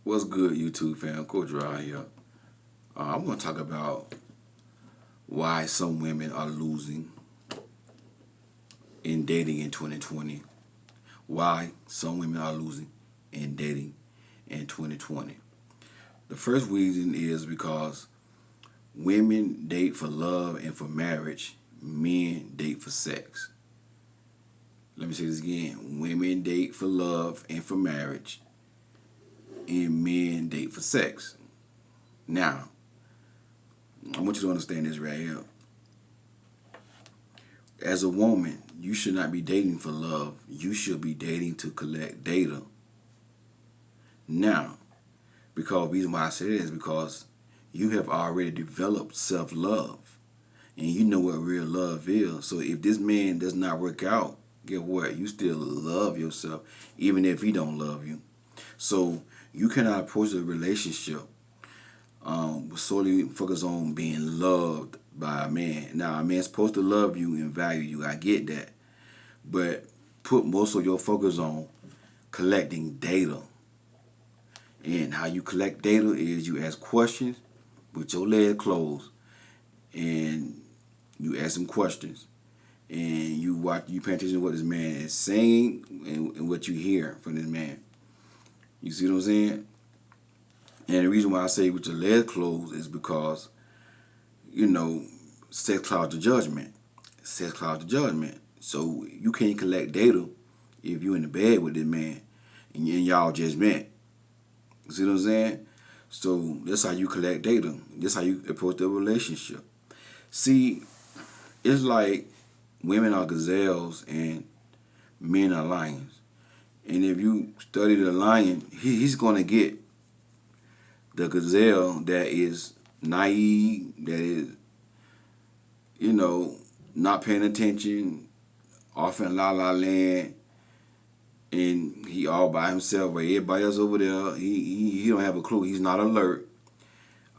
What's good, YouTube fam? Coach Rod here. I'm going to talk about why some women are losing in dating in 2020. Why some women are losing in dating in 2020. The first reason is because women date for love and for marriage. Men date for sex. Let me say this again. Women date for love and for marriage, and men date for sex. Now, I want you to understand this right here. As a woman, you should not be dating for love. You should be dating to collect data. Now, because the reason why I say that is because you have already developed self-love. And you know what real love is. So if this man does not work out, guess what? You still love yourself, even if he don't love you. So you cannot approach a relationship solely focus on being loved by a man. Now, a man's supposed to love you and value you. I get that. But put most of your focus on collecting data. And how you collect data is you ask questions with your legs closed. And you ask him questions. And you pay attention to what this man is saying and what you hear from this man. You see what I'm saying? And the reason why I say with your legs closed is because, sex clouds the judgment. Sex clouds the judgment. So you can't collect data if you're in the bed with this man and y'all just met. You see what I'm saying? So that's how you collect data. That's how you approach the relationship. See, it's like women are gazelles and men are lions. And if you study the lion, he's going to get the gazelle that is naive, that is, not paying attention, off in la la land, and he all by himself, but everybody else over there, he don't have a clue. He's not alert.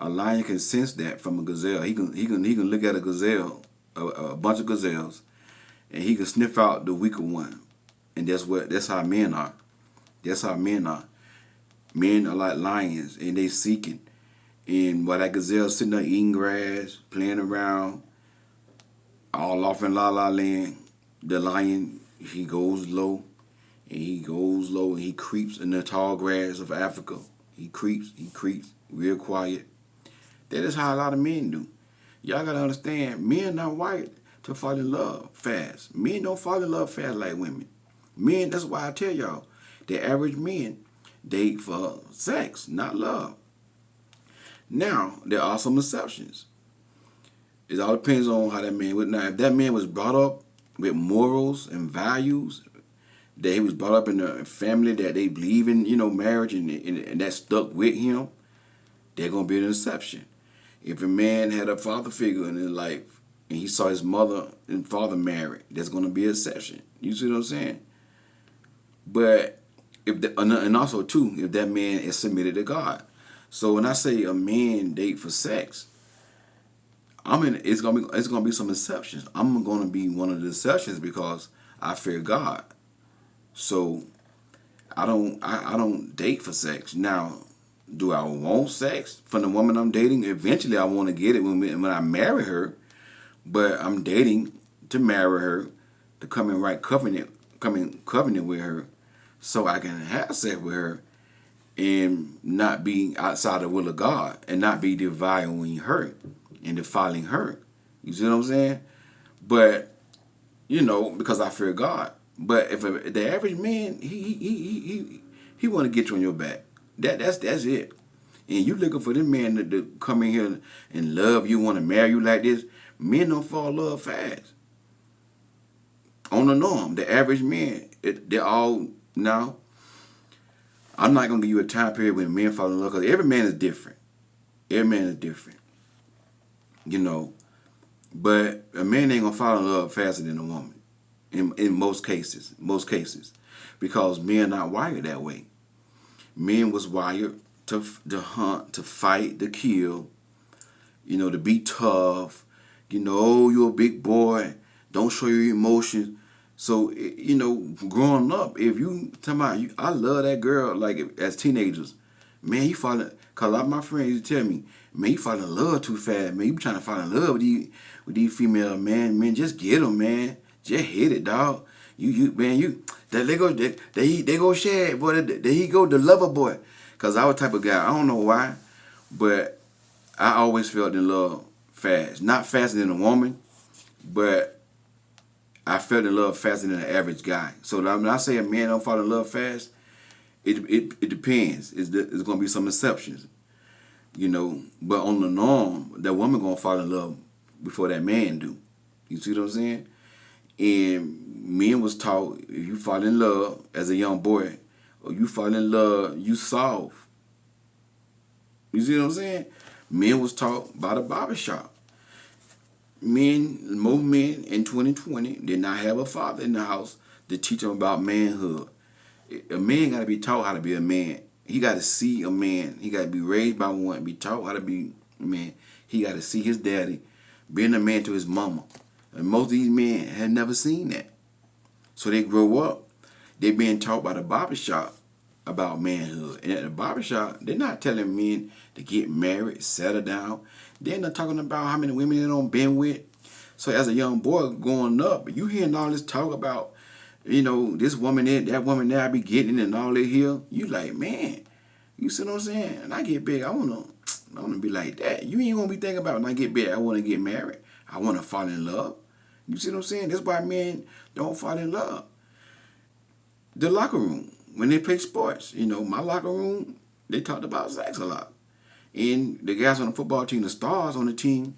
A lion can sense that from a gazelle. He can look at a gazelle, a bunch of gazelles, and he can sniff out the weaker one. And that's how men are. That's how men are. Men are like lions, and they seeking. And while that gazelle sitting there eating grass, playing around, all off in la la land, the lion, he goes low, and he creeps in the tall grass of Africa. He creeps, real quiet. That is how a lot of men do. Y'all gotta understand, men not wired to fall in love fast. Men don't fall in love fast like women. Men, that's why I tell y'all, the average men date for sex, not love. Now, there are some exceptions. It all depends on how that man was. Now, if that man was brought up with morals and values, that he was brought up in a family that they believe in, marriage, and that stuck with him, they're going to be an exception. If a man had a father figure in his life, and he saw his mother and father married, there's going to be an exception. You see what I'm saying? But and also too, if that man is submitted to God. So when I say a man date for sex, it's gonna be some exceptions. I'm gonna be one of the exceptions because I fear God. So I don't date for sex. Now, do I want sex from the woman I'm dating? Eventually, I want to get it when I marry her. But I'm dating to marry her, to come in covenant with her, so I can have sex with her and not be outside the will of God and not be defiling her and defiling her. You see what I'm saying? But, because I fear God. But if the average man, he want to get you on your back. That's it. And you looking for this man to come in here and love you, want to marry you like this, men don't fall in love fast. On the norm, the average men, they're all now. I'm not gonna give you a time period when men fall in love because every man is different. Every man is different, But a man ain't gonna fall in love faster than a woman, in most cases, because men not wired that way. Men was wired to hunt, to fight, to kill, to be tough. You're a big boy. Don't show your emotions. So, growing up, if you talking about, I love that girl, like as teenagers, Man, you falling, cause a lot of my friends used to tell me, man, you fall in love too fast, man. You trying to fall in love with these female, man, just get them, man. Just hit it, dog. Man, that they go share it, boy. There he go, the lover boy. Cause I was the type of guy, I don't know why, but I always felt in love fast. Not faster than a woman, but I felt in love faster than an average guy. So when I say a man don't fall in love fast, it depends. It's gonna be some exceptions, you know. But on the norm, that woman gonna fall in love before that man do. You see what I'm saying? And men was taught, if you fall in love as a young boy, or you fall in love, you soft. You see what I'm saying? Men was taught by the barbershop. Most men in 2020 did not have a father in the house to teach them about manhood. A man got to be taught how to be a man. He got to see a man. He got to be raised by one, be taught how to be a man. He got to see his daddy being a man to his mama. And most of these men had never seen that. So they grow up, they being taught by the barbershop about manhood. And at the barbershop, they're not telling men to get married, settle down. They're not talking about how many women they don't been with. So as a young boy growing up, you hearing all this talk about, you know, this woman there, that woman there I be getting and all that here, you like, man, you see what I'm saying? And I get big, I wanna be like that. You ain't gonna be thinking about when I get big, I wanna get married. I wanna fall in love. You see what I'm saying? That's why men don't fall in love. The locker room, when they play sports, you know, my locker room, they talked about sex a lot. And the guys on the football team, the stars on the team,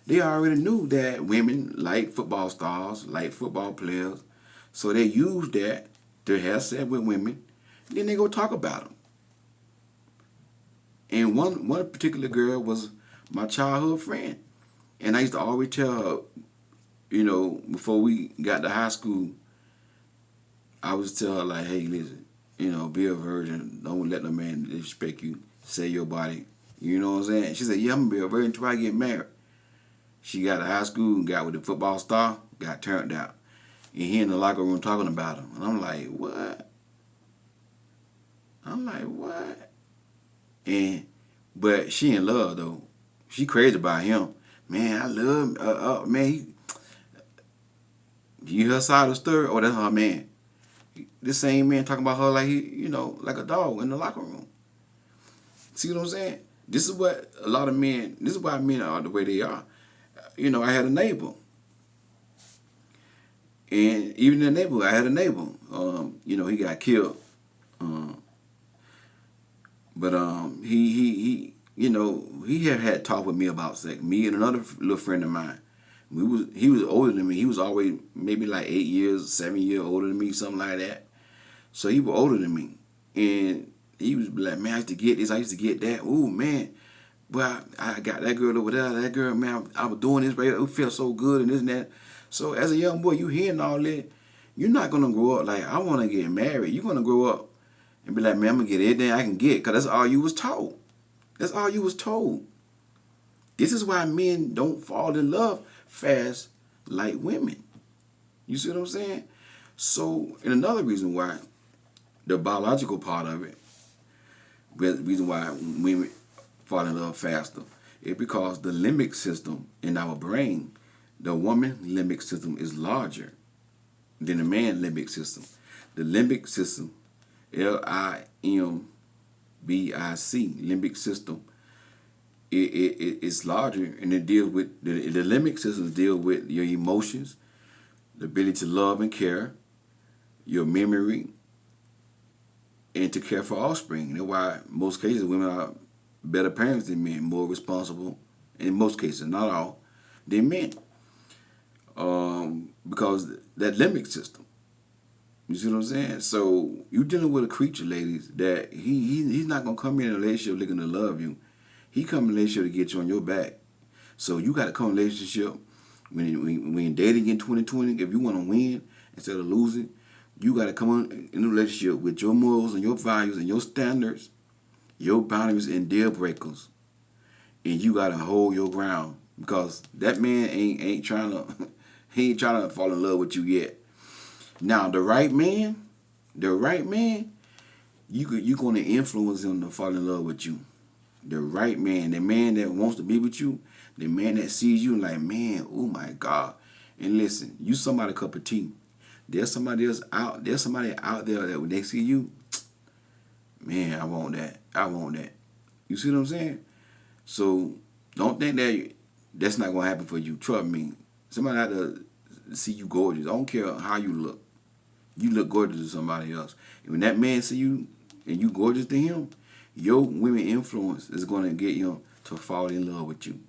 they already knew that women like football stars, like football players. So they use that to have sex with women. Then they go talk about them. And one particular girl was my childhood friend. And I used to always tell her, you know, before we got to high school, I was tell her like, hey, listen, you know, be a virgin. Don't let no man disrespect you. Sell your body. You know what I'm saying? She said, yeah, I'm going to be a virgin until I get married. She got to high school and got with the football star, got turned out. And he in the locker room talking about him. And I'm like, what? But she in love, though. She crazy about him. Man, I love him. Man, you her side of the story? Oh, that's her man. This same man talking about her like he, you know, like a dog in the locker room. See what I'm saying? This is what a lot of men, this is why men are the way they are. You know, I had a neighbor. And even in the neighborhood, I had a neighbor. You know, he got killed. He you know, he had talked with me about sex. Me and another little friend of mine. He was older than me. He was always maybe like 8 years, 7 years older than me, something like that. So he was older than me. And he was like, man, I used to get this, I used to get that. Oh, man. Well, I got that girl over there, that girl, man, I was doing this, right? It felt so good and this and that. So as a young boy, you hearing all that, you're not going to grow up like, I want to get married. You're going to grow up and be like, man, I'm going to get everything I can get, because that's all you was told. That's all you was told. This is why men don't fall in love fast like women. You see what I'm saying? So, and another reason why, the biological part of it, the reason why women fall in love faster, is because the limbic system in our brain, the woman limbic system is larger than the man limbic system. The limbic system, Limbic, limbic system, it's larger, and it deals with, the limbic systems deal with your emotions, the ability to love and care, your memory, and to care for offspring. That's why in most cases women are better parents than men, more responsible, in most cases, not all, than men. Because that limbic system. You see what I'm saying? So you dealing with a creature, ladies, that he's not gonna come in a relationship looking to love you. He come in a relationship to get you on your back. So you got to come in a relationship when dating in 2020. If you want to win instead of losing, you got to come in a relationship with your morals and your values and your standards, your boundaries and deal breakers, and you got to hold your ground, because that man ain't trying to he ain't trying to fall in love with you yet. Now the right man, you're gonna influence him to fall in love with you. The right man, the man that wants to be with you, the man that sees you like, man, oh my God. And listen, you somebody cup of tea. There's somebody out there that when they see you, man, I want that. I want that. You see what I'm saying? So don't think that's not gonna happen for you. Trust me. Somebody out there see you gorgeous. I don't care how you look. You look gorgeous to somebody else. And when that man see you and you gorgeous to him, your women influence is gonna get him to fall in love with you.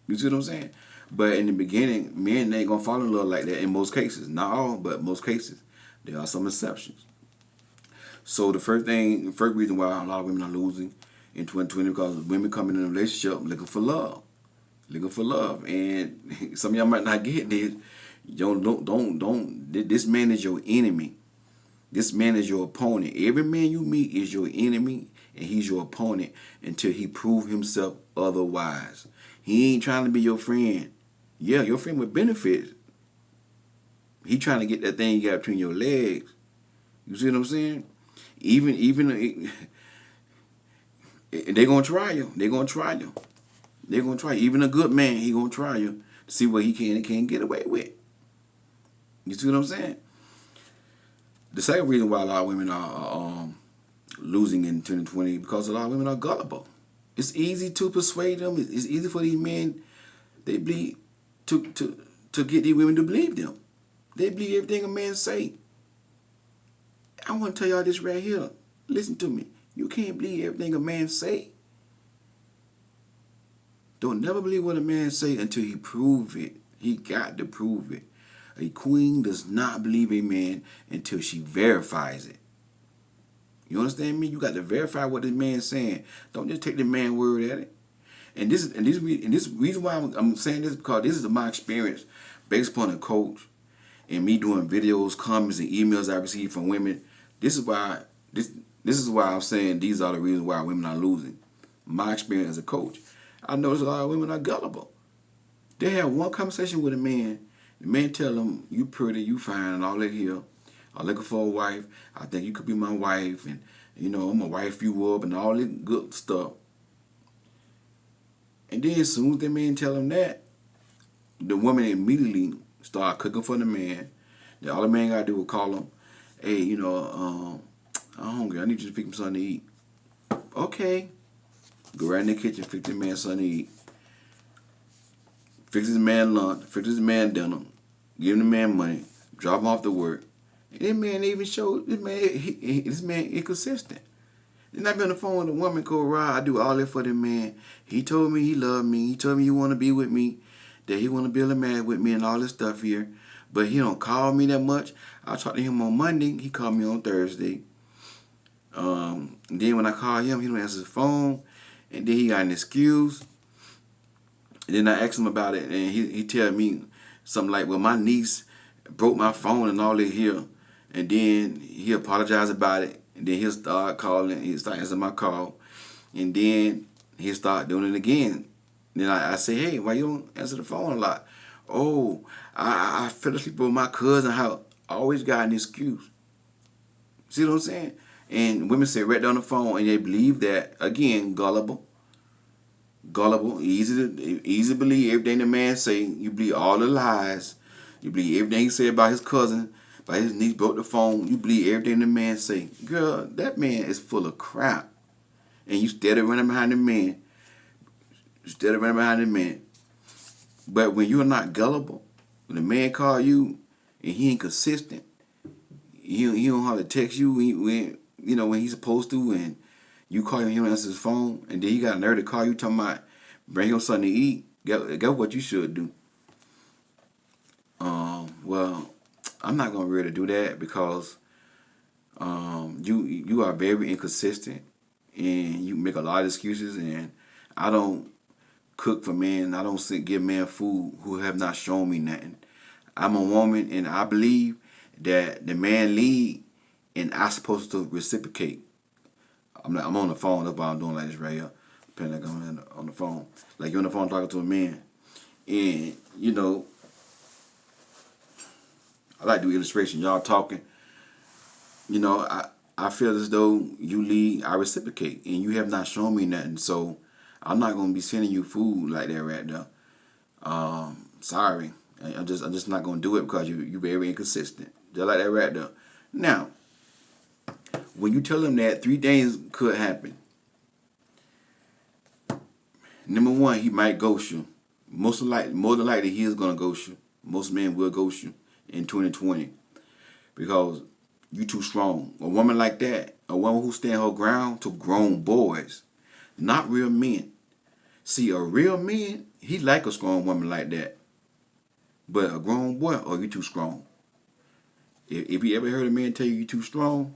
You see what I'm saying? But in the beginning, men ain't gonna fall in love like that in most cases. Not all, but most cases. There are some exceptions. So the first reason why a lot of women are losing in 2020 because women coming in a relationship looking for love. Looking for love. And some of y'all might not get this. Don't. This man is your enemy. This man is your opponent. Every man you meet is your enemy and he's your opponent until he prove himself otherwise. He ain't trying to be your friend. Yeah, your friend with benefits. He trying to get that thing you got between your legs. You see what I'm saying? Even they're gonna try you. They're gonna try you. They're gonna try you. Even a good man, he gonna try you to see what he can and can't get away with. You see what I'm saying? The second reason why a lot of women are losing in 2020 because a lot of women are gullible. It's easy to persuade them. It's easy for these men. They believe to get these women to believe them. They believe everything a man say. I want to tell y'all this right here. Listen to me. You can't believe everything a man say. Don't never believe what a man say until he prove it. He got to prove it. A queen does not believe a man until she verifies it. You understand me? You got to verify what this man's saying. Don't just take the man's word at it. And this reason why I'm saying this because this is my experience based upon a coach and me doing videos, comments, and emails I receive from women. This is why I'm saying these are the reasons why women are losing. My experience as a coach. I notice a lot of women are gullible. They have one conversation with a man. The man tell them, you pretty, you fine, and all that here. I'm looking for a wife. I think you could be my wife. And, I'm going to wife you up and all that good stuff. And then as soon as the man tell him that, the woman immediately start cooking for the man. Then all the man got to do is call him, hey, I'm hungry. I need you to pick me something to eat. Okay. Go right in the kitchen, fix the man something to eat. Fix his man lunch, fix his man dinner, give the man money, drop him off to work. And this man even showed, this man inconsistent. Then I been on the phone with a woman called Rod. I do all that for the man. He told me he loved me. He told me he want to be with me, that he want to build a man with me and all this stuff here. But he don't call me that much. I talked to him on Monday. He called me on Thursday. Then when I call him, he don't answer his phone. And then he got an excuse. And then I asked him about it, and he tell me something like, well, my niece broke my phone and all that here. And then he apologized about it. And then he'll start calling. He'll start answering my call. And then he'll start doing it again. Then I say, hey, why you don't answer the phone a lot? Oh, I fell asleep with my cousin. How I always got an excuse. See what I'm saying? And women sit right down the phone and they believe that, again, gullible, easy to believe everything the man say. You believe all the lies. You believe everything he said about his cousin, about his niece broke the phone. You believe everything the man say. Girl, that man is full of crap. And you steady running behind the man. But when you're not gullible, when the man call you and he ain't consistent, he don't know how to text you when he's supposed to, and you call him, he don't answer his phone, and then he got a nerve to call you talking about bring him something to eat. Get what you should do. Well, I'm not gonna really do that because you are very inconsistent and you make a lot of excuses, and I don't cook for men. I don't give men food who have not shown me nothing. I'm a woman, and I believe that the man lead, and I supposed to reciprocate. I'm on the phone. That's why I'm doing like this right here. Depending like I'm on the phone. Like you're on the phone talking to a man. And, I like to do illustration. Y'all talking. I feel as though you lead, I reciprocate, and you have not shown me nothing. So I'm not gonna be sending you food like that right now. Sorry, I'm just not gonna do it because you very inconsistent. Just like that right there. Now, when you tell him that 3 things could happen. Number one, he might ghost you. More than likely, he is gonna ghost you. Most men will ghost you in 2020 because you too strong. A woman like that, a woman who stand her ground to grown boys, not real men. See, a real man, he like a strong woman like that. But a grown boy, oh, you too strong. If you ever heard a man tell you too strong,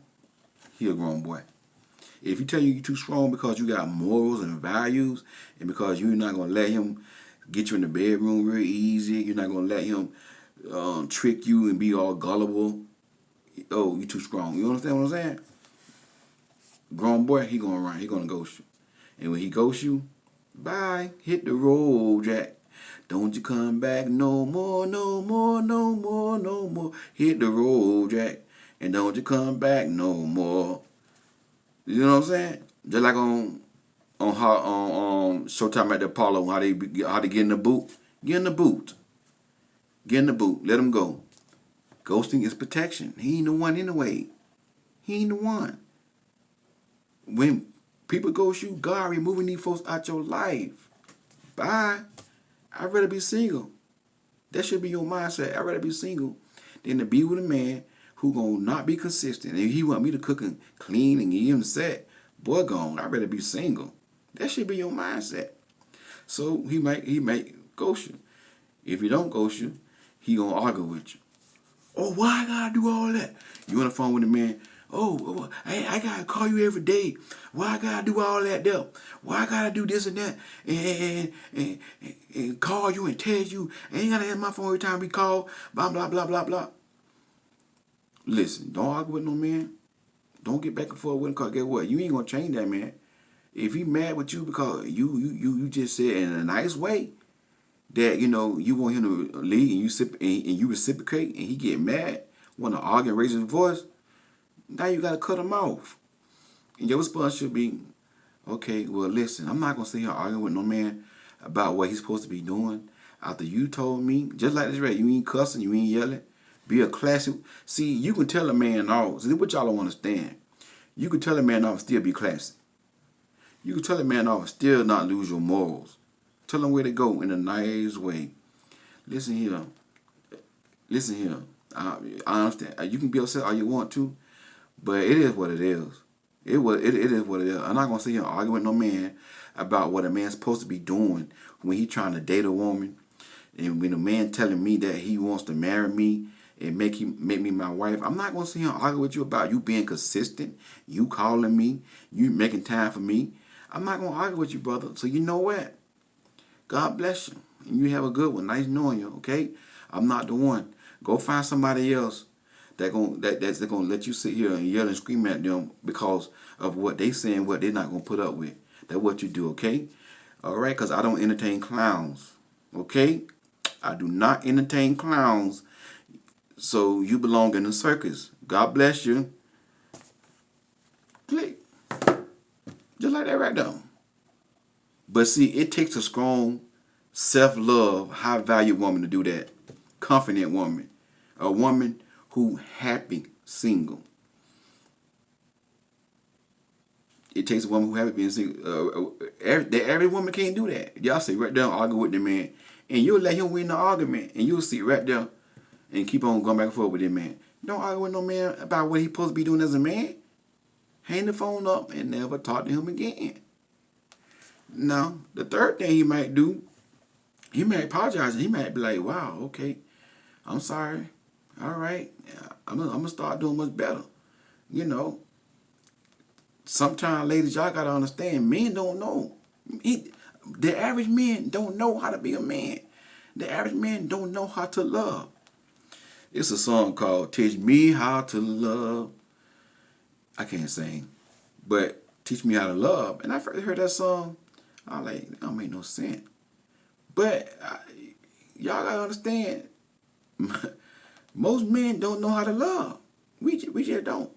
he a grown boy. If he tell you too strong because you got morals and values, and because you're not gonna let him get you in the bedroom real easy, you're not gonna let him trick you and be all gullible. Oh, you too strong. You understand what I'm saying? Grown boy, he gonna run. He gonna ghost you. And when he ghosts you, bye. Hit the road, Jack. Don't you come back no more, no more, no more, no more. Hit the road, Jack. And don't you come back no more. You know what I'm saying? Just like on how on Showtime at the Apollo, how they get in the boot. Get in the boot. Get in the boot. Let him go. Ghosting is protection. He ain't the one anyway. He ain't the one. When people ghost you, God removing these folks out your life. Bye. I'd rather be single. That should be your mindset. I'd rather be single than to be with a man who gonna not be consistent. And if he want me to cook and clean and get him set, boy gone. I'd rather be single. That should be your mindset. So he might ghost you. If he don't ghost you, he gonna argue with you. Oh, why I gotta do all that? You on the phone with a man? Oh, I gotta call you every day. Why I gotta do all that though? Why I gotta do this and that and call you and text you? I ain't gotta have my phone every time we call. Blah blah blah blah blah. Listen, don't argue with no man. Don't get back and forth with him. Cause guess what? You ain't gonna change that man. If he mad with you because you just said in a nice way that you want him to leave and you reciprocate and he get mad, want to argue and raise his voice. Now you got to cut him off. And your response should be, okay, well, listen, I'm not going to sit here arguing with no man about what he's supposed to be doing. After you told me, just like this, right, you ain't cussing, you ain't yelling. Be a classic. See, you can tell a man off. See, what y'all don't understand. You can tell a man off and still be classy. You can tell a man off and still not lose your morals. Tell him where to go in a nice way. Listen here. Listen here. I understand. You can be upset all you want to, but it is what it is. It is what it is. I'm not gonna sit here and argue with no man about what a man's supposed to be doing when he trying to date a woman, and when a man telling me that he wants to marry me and make me my wife. I'm not gonna sit here and argue with you about you being consistent, you calling me, you making time for me. I'm not gonna argue with you, brother. So you know what? God bless you, and you have a good one. Nice knowing you. Okay, I'm not the one. Go find somebody else that's gonna let you sit here and yell and scream at them because of what they saying, what they're not gonna put up with. That's what you do, okay? All right, because I don't entertain clowns, okay? I do not entertain clowns. So you belong in the circus. God bless you. Click. Just like that right there. But see, it takes a strong self-love, high-value woman to do that. Confident woman. A woman who happy single. It takes a woman who happy being single. Every woman can't do that. Y'all sit right there and argue with the man. And you'll let him win the argument. And you'll sit right there and keep on going back and forth with that man. Don't argue with no man about what he's supposed to be doing as a man. Hang the phone up and never talk to him again. Now, the third thing he might do, he might apologize. He might be like, wow, okay, I'm sorry. All right, I'm gonna start doing much better. Sometimes, ladies, y'all gotta understand, men don't know. The average man don't know how to be a man. The average man don't know how to love. It's a song called "Teach Me How to Love." I can't sing, but "Teach Me How to Love." And I first heard that song, I was like, that don't make no sense. But y'all gotta understand, most men don't know how to love. We just don't.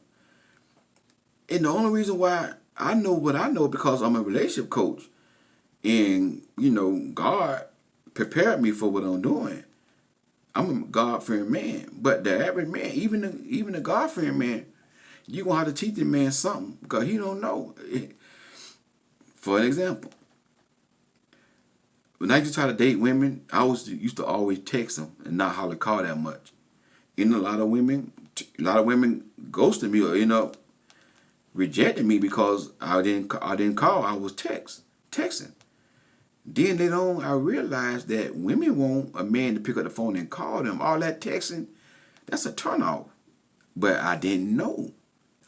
And the only reason why I know what I know because I'm a relationship coach. And, God prepared me for what I'm doing. I'm a God-fearing man. But the average man, even the God-fearing man, you're going to have to teach the man something because he don't know. For an example, when I used to try to date women, I used to always text them and not holler call that much. And a lot of women ghosted me or, rejected me because I didn't call. I was texting. Then later on, I realized that women want a man to pick up the phone and call them. All that texting, that's a turnoff. But I didn't know.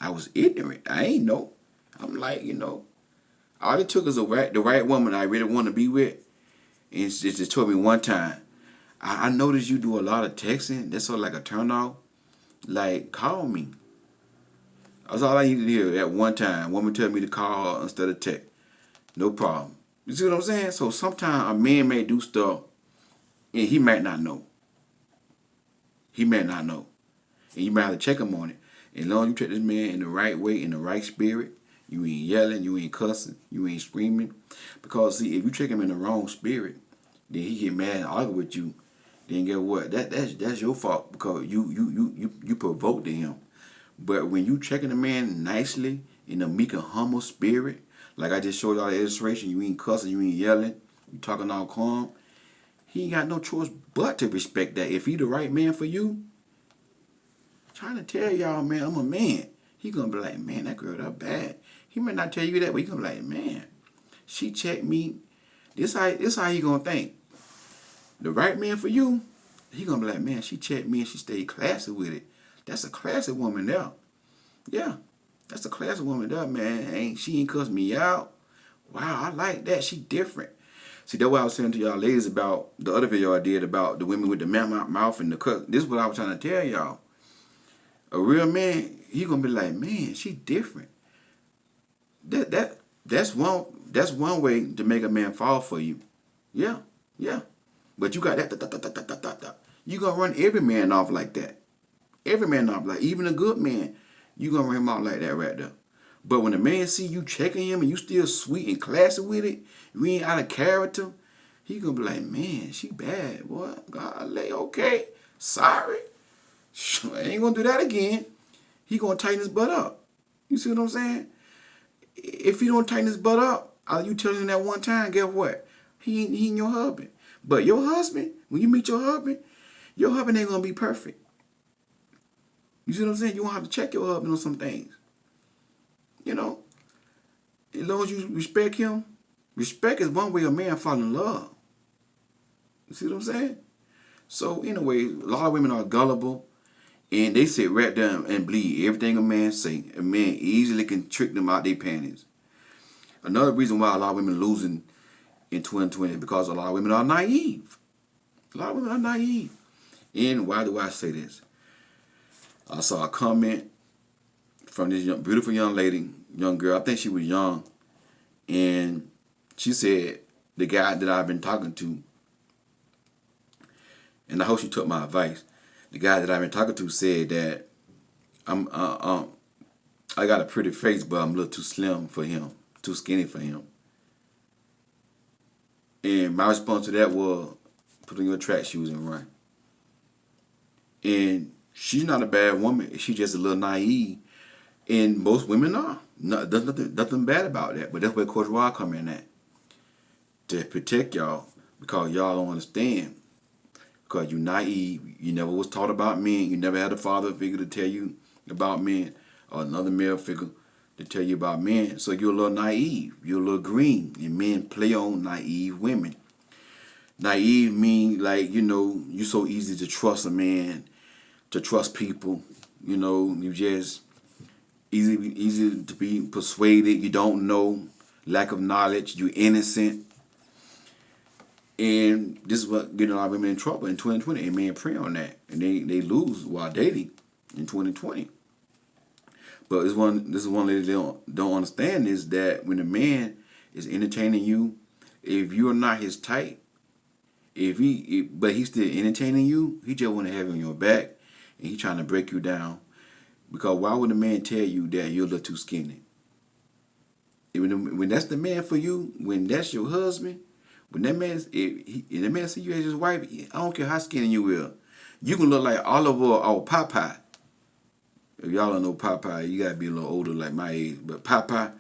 I was ignorant. I ain't know. I'm like, all it took is the right woman I really want to be with. And she just told me one time, I noticed you do a lot of texting. That's sort of like a turnoff. Like, call me. That's all I needed to hear at one time. Woman tell me to call her instead of text. No problem. You see what I'm saying? So sometimes a man may do stuff and he might not know. He may not know. And you might have to check him on it. And as long as you treat this man in the right way, in the right spirit, you ain't yelling, you ain't cussing, you ain't screaming. Because see, if you trick him in the wrong spirit, then he get mad and argue with you. Then get what? That's your fault because you provoked him. But when you checking a man nicely in a meek and humble spirit, like I just showed y'all the illustration, you ain't cussing, you ain't yelling, you talking all calm. He ain't got no choice but to respect that. If he the right man for you, I'm trying to tell y'all, man, I'm a man. He gonna be like, man, that girl that bad. He may not tell you that, but he gonna be like, man, she checked me. This how he gonna think. The right man for you, he gonna be like, man, she checked me and she stayed classy with it. That's a classy woman there. Yeah. That's a classy woman there, man. She ain't cussed me out. Wow, I like that. She different. See, that's what I was saying to y'all ladies about the other video I did about the women with the mouth and the cut. This is what I was trying to tell y'all. A real man, he gonna be like, man, she different. That's one way to make a man fall for you. Yeah. But you got that. You gonna run every man off like that. Every man off like even a good man, you gonna run him out like that right there. But when a man see you checking him and you still sweet and classy with it, you ain't out of character, he gonna be like, man, she bad, boy. Golly, okay, sorry. I ain't gonna do that again. He gonna tighten his butt up. You see what I'm saying? If he don't tighten his butt up, you telling him that one time, guess what? He ain't your husband. But your husband, when you meet your husband ain't gonna be perfect. You see what I'm saying? You won't have to check your husband on some things. As long as you respect him, respect is one way a man fall in love. You see what I'm saying? So anyway, a lot of women are gullible and they sit right down and believe everything a man say. A man easily can trick them out their panties. Another reason why a lot of women losing in 2020 is because a lot of women are naive. A lot of women are naive. And why do I say this? I saw a comment from this beautiful young lady, young girl. I think she was young. And she said, the guy that I've been talking to, and I hope she took my advice. The guy that I've been talking to said that I got a pretty face, but I'm a little too slim for him, too skinny for him. And my response to that was, put on your track shoes and run. And she's not a bad woman. She's just a little naive. And most women are. There's nothing bad about that. But that's where Coach Rod come in at. To protect y'all. Because y'all don't understand. Because you're naive. You never was taught about men. You never had a father figure to tell you about men. Or another male figure to tell you about men. So you're a little naive. You're a little green. And men play on naive women. Naive mean like, you're so easy to trust a man. To trust people. You just easy to be persuaded. You don't know. Lack of knowledge. You're innocent. And this is what getting a lot of women in trouble in 2020. And men prey on that. And they lose while dating in 2020. But this is one lady they don't understand is that when a man is entertaining you, if you're not his type, but he's still entertaining you, he just want to have you on your back and he trying to break you down. Because why would a man tell you that you're a little too skinny? When that's the man for you, when that's your husband, when that man, if the man see you as his wife, I don't care how skinny you will, you can look like Oliver or Popeye. If y'all don't know Popeye, you gotta be a little older like my age. But Popeye,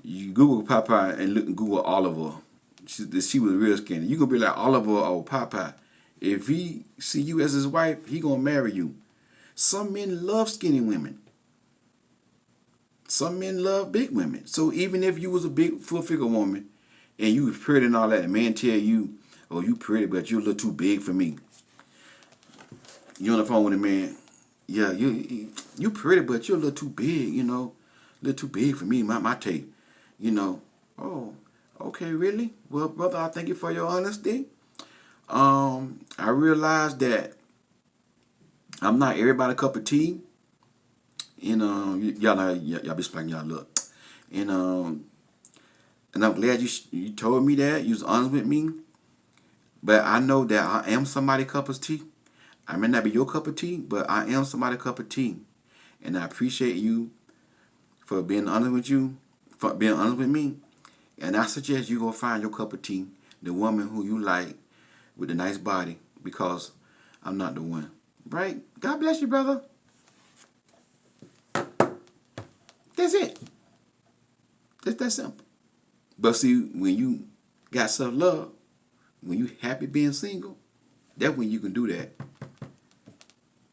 you Google Popeye and look and Google Oliver. She was real skinny. You gonna be like Oliver or Popeye. If he see you as his wife, he gonna marry you. Some men love skinny women. Some men love big women. So even if you was a big full figure woman and you was pretty and all that, a man tell you, oh, you pretty, but you a little too big for me. You on the phone with a man, yeah, you pretty, but you're a little too big, you know. A little too big for me, my tape. You know. Oh, okay, really? Well, brother, I thank you for your honesty. I realize that I'm not everybody cup of tea. And y'all be spanking y'all look. And I'm glad you told me that. You was honest with me. But I know that I am somebody cup of tea. I may not be your cup of tea, but I am somebody cup of tea. And I appreciate you for being honest with you, for being honest with me. And I suggest you go find your cup of tea, the woman who you like with the nice body, because I'm not the one. Right? God bless you, brother. That's it. It's that simple. But see, when you got self-love, when you happy being single, that's when you can do that.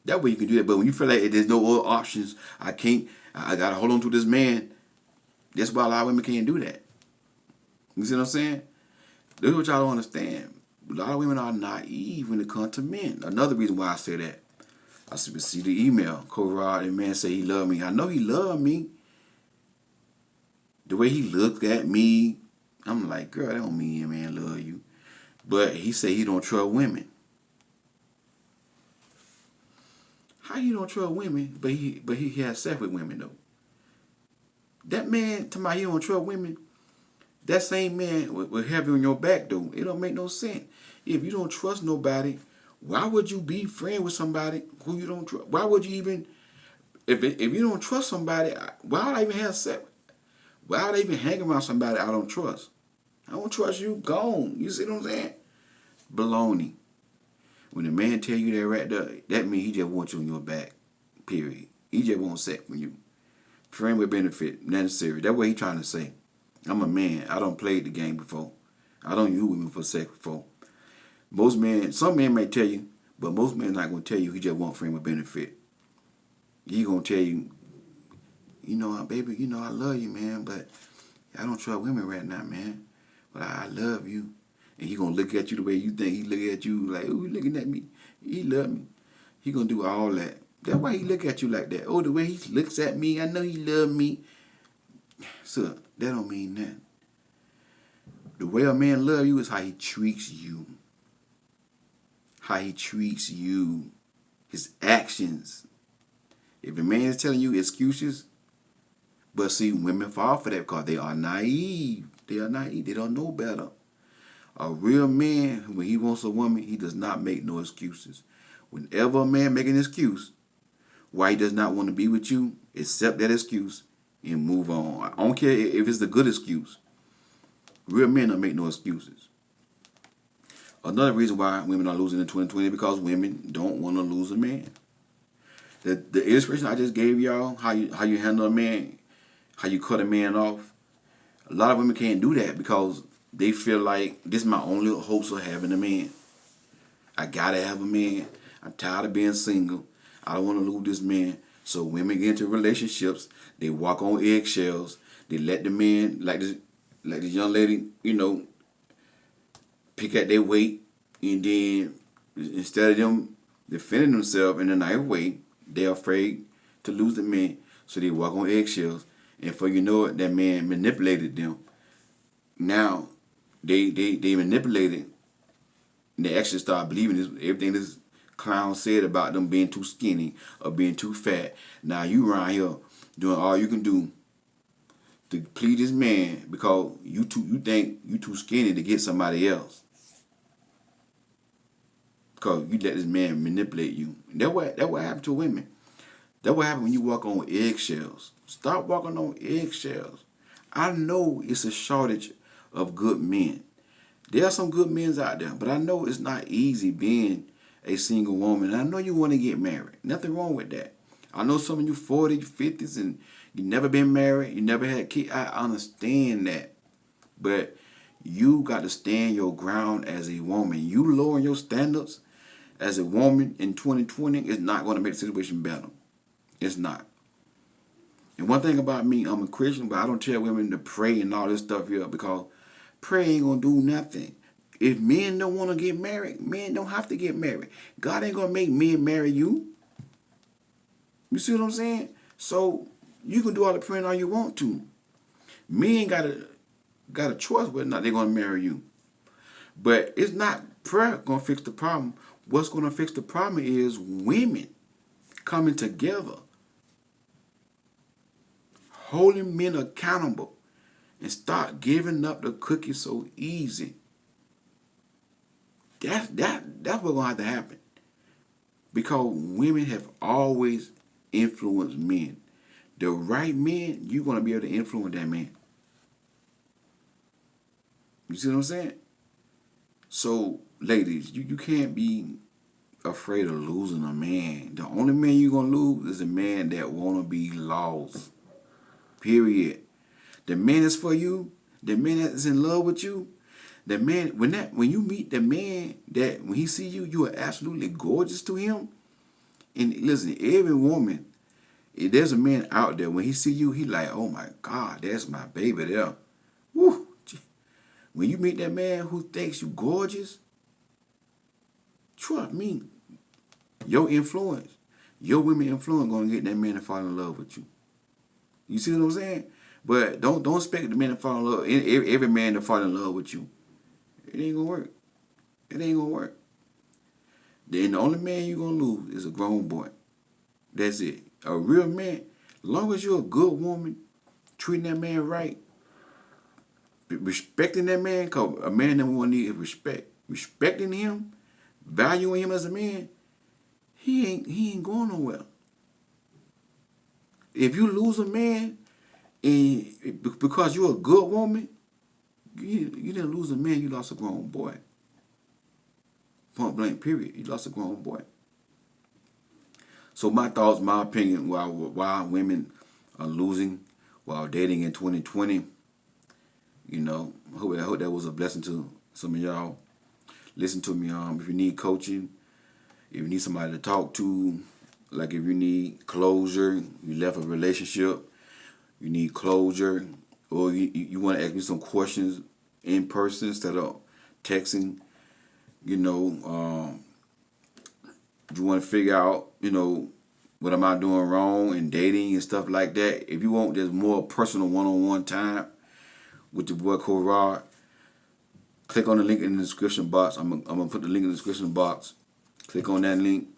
That way you can do that. But when you feel like there's no other options, I gotta hold on to this man. That's why a lot of women can't do that. You see what I'm saying? This is what y'all don't understand. A lot of women are naive when it comes to men. Another reason why I say that. I see the email. Corrod and man say he loved me. I know he loved me. The way he looked at me, I'm like, girl, that don't mean man love you. But he said he don't trust women. How you don't trust women, but he has sex with women though? That man, to my he don't trust women, that same man will have you on your back though. It don't make no sense. If you don't trust nobody, why would you be friend with somebody who you don't trust? Why would you even, if you don't trust somebody, why would I even have sex? Why would I even hang around somebody I don't trust? I don't trust you, gone. You see what I'm saying? Baloney. When a man tell you that right there, that means he just wants you on your back. Period. He just wants sex from you. Friend with benefit, necessary. That's what he trying to say. I'm a man. I don't play the game before. I don't use women for sex before. Most men, some men may tell you, but most men not gonna tell you he just want friend with benefit. He gonna tell you, you know, baby, you know I love you, man, but I don't trust women right now, man. But I love you. And he gonna look at you the way you think he look at you, like, oh, he looking at me. He love me. He gonna do all that. That's why he look at you like that. Oh, the way he looks at me, I know he love me. So that don't mean that. The way a man love you is how he treats you. How he treats you. His actions. If a man is telling you excuses, but see, women fall for that because they are naive. They are naive. They don't know better. A real man, when he wants a woman, he does not make no excuses. Whenever a man make an excuse why he does not want to be with you, accept that excuse and move on. I don't care if it's a good excuse. Real men don't make no excuses. Another reason why women are losing in 2020 is because women don't want to lose a man. The illustration I just gave y'all, how you handle a man, how you cut a man off, a lot of women can't do that because they feel like this is my only hopes of having a man. I gotta have a man. I'm tired of being single. I don't want to lose this man. So women get into relationships. They walk on eggshells. They let the man, like this young lady, you know, pick at their weight, and then instead of them defending themselves in a nice way, they're afraid to lose the man. So they walk on eggshells, and before you know it, that man manipulated them. Now they manipulated, and they actually start believing everything this clown said about them being too skinny or being too fat. Now you around here doing all you can do to please this man because you think you too skinny to get somebody else. Because you let this man manipulate you. That's what happened to women. That's what happens when you walk on eggshells. Stop walking on eggshells. I know it's a shortage of good men. There are some good men out there, but I know it's not easy being a single woman. And I know you want to get married. Nothing wrong with that. I know some of you 40s, 50s, and you never been married, you never had kids. I understand that. But you got to stand your ground as a woman. You lowering your standards as a woman in 2020 is not going to make the situation better. It's not. And one thing about me, I'm a Christian, but I don't tell women to pray and all this stuff here because prayer ain't going to do nothing. If men don't want to get married, men don't have to get married. God ain't going to make men marry you. You see what I'm saying? So you can do all the praying all you want to. Men got a choice whether or not they're going to marry you. But it's not prayer going to fix the problem. What's going to fix the problem is women coming together, holding men accountable, and start giving up the cookie so easy. That's what's going to have to happen. Because women have always influenced men. The right man, you're going to be able to influence that man. You see what I'm saying? So, ladies, you can't be afraid of losing a man. The only man you're going to lose is a man that want to be lost. Period. The man is for you. The man that's in love with you. The man, when you meet the man that when he see you, you are absolutely gorgeous to him. And listen, every woman, if there's a man out there, when he see you, he like, oh my God, that's my baby there. Woo. When you meet that man who thinks you gorgeous, trust me, your influence, your women influence gonna get that man to fall in love with you. You see what I'm saying? But don't expect the man to fall in love, every man to fall in love with you. It ain't gonna work. It ain't gonna work. Then the only man you're gonna lose is a grown boy. That's it. A real man, as long as you're a good woman, treating that man right, respecting that man, because a man number one need is respect. Respecting him, valuing him as a man, he ain't going nowhere. If you lose a man and because you're a good woman, you didn't lose a man, you lost a grown boy. Point blank, period. You lost a grown boy. So my thoughts, my opinion, why women are losing while dating in 2020, you know, I hope that was a blessing to some of y'all. Listen to me. If you need coaching, if you need somebody to talk to, like if you need closure, you left a relationship, you need closure, or you want to ask me some questions in person instead of texting, you know, you want to figure out, you know, what am I doing wrong in dating and stuff like that. If you want this more personal one-on-one time with your boy Corrad, click on the link in the description box. I'm gonna put the link in the description box. Click on that link.